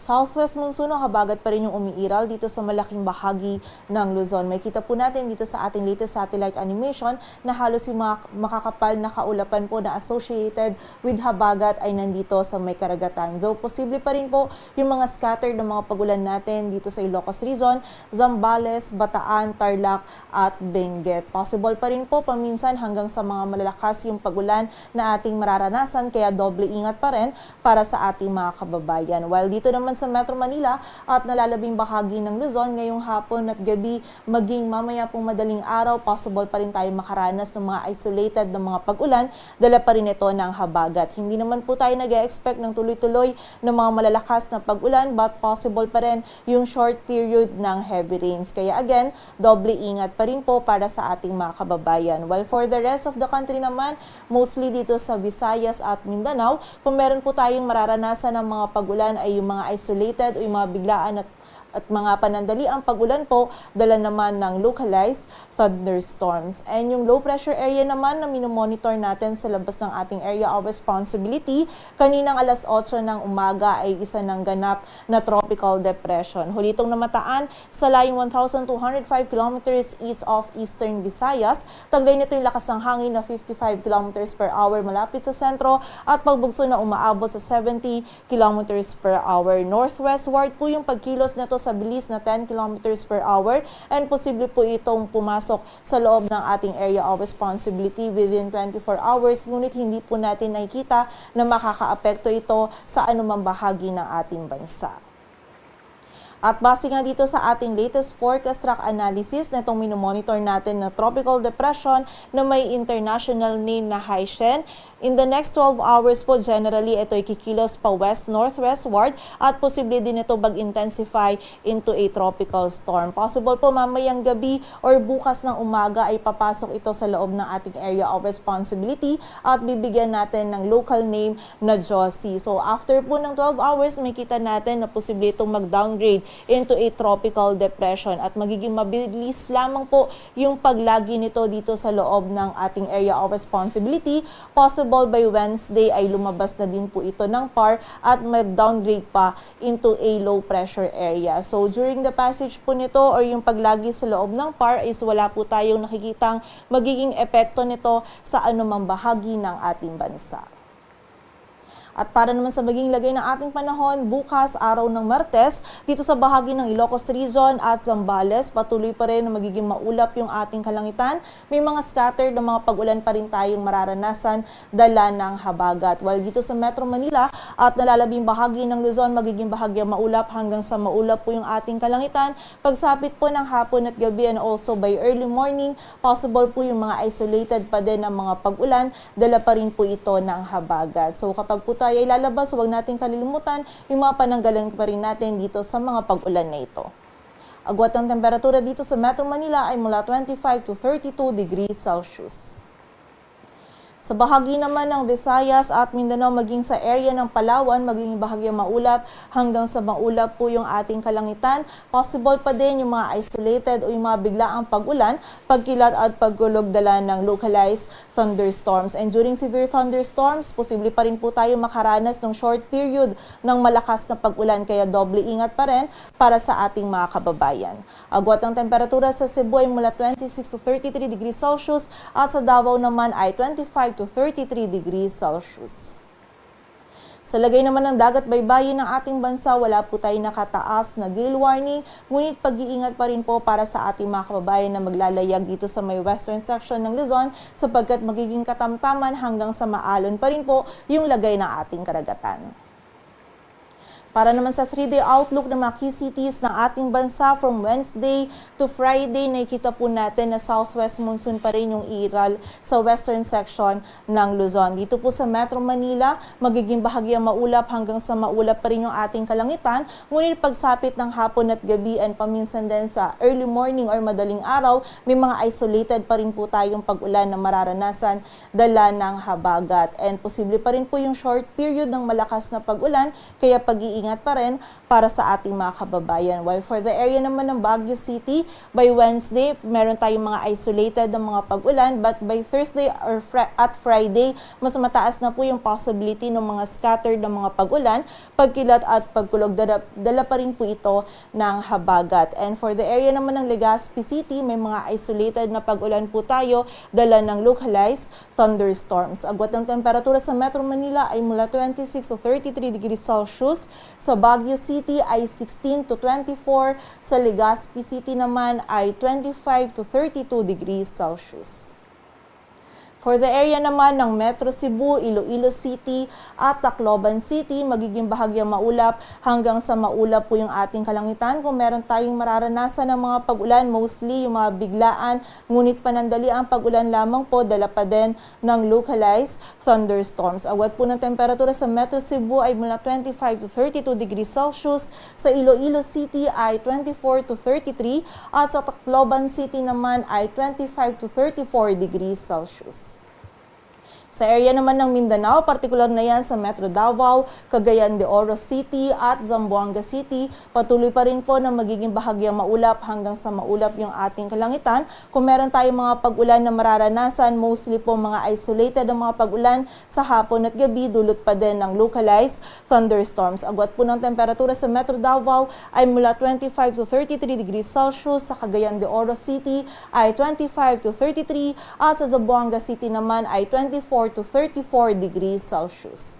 Southwest monsoon o habagat pa rin yung umiiral dito sa malaking bahagi ng Luzon. May kita po natin dito sa ating latest satellite animation na halos yung mga makakapal na kaulapan po na associated with habagat ay nandito sa may karagatan. Though posible pa rin po yung mga scattered na mga pagulan natin dito sa Ilocos Region, Zambales, Bataan, Tarlac at Benguet. Possible pa rin po paminsan hanggang sa mga malalakas yung pagulan na ating mararanasan, kaya doble ingat pa rin para sa ating mga kababayan. While dito naman sa Metro Manila at nalalabing bahagi ng Luzon, ngayong hapon at gabi maging mamaya pong madaling araw, possible pa rin tayo makaranas ng mga isolated na mga pag-ulan, dala pa rin ito ng habagat. Hindi naman po tayo nag-expect ng tuloy-tuloy ng mga malalakas na pag-ulan, but possible pa rin yung short period ng heavy rains. Kaya again, doble ingat pa rin po para sa ating mga kababayan. While for the rest of the country naman, mostly dito sa Visayas at Mindanao, kung meron po tayong mararanasan ng mga pag-ulan ay yung mga isolated o yung mga biglaan at mga panandaliang pag-ulan po, dala naman ng localized thunderstorms. And yung low pressure area naman na minomonitor natin sa labas ng ating area of responsibility, kaninang alas 8 ng umaga ay isa ng ganap na tropical depression. Huli itong namataan sa layong 1,205 kilometers east of Eastern Visayas. Taglay nito yung lakas ng hangin na 55 kilometers per hour malapit sa sentro at pagbugso na umaabot sa 70 kilometers per hour. Northwestward po yung pagkilos nito sa bilis na 10 kilometers per hour, and posible po itong pumasok sa loob ng ating area of responsibility within 24 hours, ngunit hindi po natin nakikita na makakaapekto ito sa anumang bahagi ng ating bansa. At base nga dito sa ating latest forecast track analysis na itong minomonitor natin na tropical depression na may international name na Haishen, in the next 12 hours po generally ito ay kikilos pa west-northwestward at posible din ito mag-intensify into a tropical storm. Possible po mamayang gabi or bukas ng umaga ay papasok ito sa loob ng ating area of responsibility at bibigyan natin ng local name na Josie. So after po ng 12 hours, may kita natin na posible itong mag-downgrade into a tropical depression at magiging mabilis lamang po yung paglagi nito dito sa loob ng ating area of responsibility. Possible by Wednesday ay lumabas na din po ito ng PAR at mag-downgrade pa into a low pressure area. So during the passage po nito or yung paglagi sa loob ng PAR is wala po tayong nakikitang magiging epekto nito sa anumang bahagi ng ating bansa. At para naman sa maging lagay ng ating panahon, bukas araw ng Martes, dito sa bahagi ng Ilocos Region at Zambales, patuloy pa rin na magiging maulap yung ating kalangitan. May mga scattered na mga pag-ulan pa rin tayong mararanasan, dala ng habagat. While dito sa Metro Manila at nalalabing bahagi ng Luzon, magiging bahagyang maulap hanggang sa maulap po yung ating kalangitan. Pagsapit po ng hapon at gabi and also by early morning, possible po yung mga isolated pa din ng mga pag-ulan, dala pa rin po ito ng habagat. So kapag po tayo ay lalabas, huwag natin kalilimutan yung mga pananggalang pa rin natin dito sa mga pag-ulan na ito. Agwat ng temperatura dito sa Metro Manila ay mula 25 to 32 degrees Celsius. Sa bahagi naman ng Visayas at Mindanao maging sa area ng Palawan, magiging bahagyang maulap hanggang sa maulap po yung ating kalangitan. Possible pa din yung mga isolated o yung mga biglaang pag-ulan, pagkilat at paggulog dala ng localized thunderstorms. And during severe thunderstorms, posible pa rin po tayo makaranas ng short period ng malakas na pag-ulan, kaya doble ingat pa rin para sa ating mga kababayan. Agwat ng temperatura sa Cebu ay mula 26 to 33 degrees Celsius at sa Davao naman ay 25 to 33 degrees Celsius. Sa lagay naman ng dagat baybayin ng ating bansa, wala po tayong nakataas na gale warning, ngunit pag-iingat pa rin po para sa ating mga kababayan na maglalayag dito sa may western section ng Luzon sapagkat magiging katamtaman hanggang sa maalon pa rin po yung lagay ng ating karagatan. Para naman sa 3-day outlook ng mga key cities ng ating bansa from Wednesday to Friday, nakikita po natin na southwest monsoon pa rin yung iral sa western section ng Luzon. Dito po sa Metro Manila, magiging bahagyang maulap hanggang sa maulap pa rin yung ating kalangitan. Ngunit pagsapit ng hapon at gabi and paminsan din sa early morning or madaling araw, may mga isolated pa rin po tayong pag-ulan na mararanasan, dala ng habagat. And posible pa rin po yung short period ng malakas na pag-ulan, kaya pag-iingat pag-iingat pa rin para sa ating mga kababayan. While for the area naman ng Baguio City, by Wednesday, meron tayong mga isolated na mga pag-ulan, but by Thursday or at Friday, mas mataas na po yung possibility ng mga scattered na mga pag-ulan, pagkilat at pagkulog. Dala pa rin po ito ng habagat. And for the area naman ng Legazpi City, may mga isolated na pag-ulan po tayo, dala ng localized thunderstorms. Agwat ng temperatura sa Metro Manila ay mula 26 to 33 degrees Celsius. Sa Baguio City ay 16 to 24. Sa Legazpi City naman ay 25 to 32 degrees Celsius. For the area naman ng Metro Cebu, Iloilo City at Tacloban City, magiging bahagyang maulap hanggang sa maulap po yung ating kalangitan. Kung meron tayong mararanasan ng mga pag-ulan, mostly yung mga biglaan, ngunit panandali ang pag-ulan lamang po, dala pa din ng localized thunderstorms. Agwat po ng temperatura sa Metro Cebu ay mula 25 to 32 degrees Celsius. Sa Iloilo City ay 24 to 33 at sa Tacloban City naman ay 25 to 34 degrees Celsius. Sa area naman ng Mindanao, partikular na yan sa Metro Davao, Cagayan de Oro City at Zamboanga City, patuloy pa rin po na magiging bahagyang maulap hanggang sa maulap yung ating kalangitan. Kung meron tayong mga pag-ulan na mararanasan, mostly po mga isolated na mga pag-ulan sa hapon at gabi, dulot pa din ng localized thunderstorms. Agwat po ng temperatura sa Metro Davao ay mula 25 to 33 degrees Celsius, sa Cagayan de Oro City ay 25 to 33 at sa Zamboanga City naman ay 24 to 34 degrees Celsius.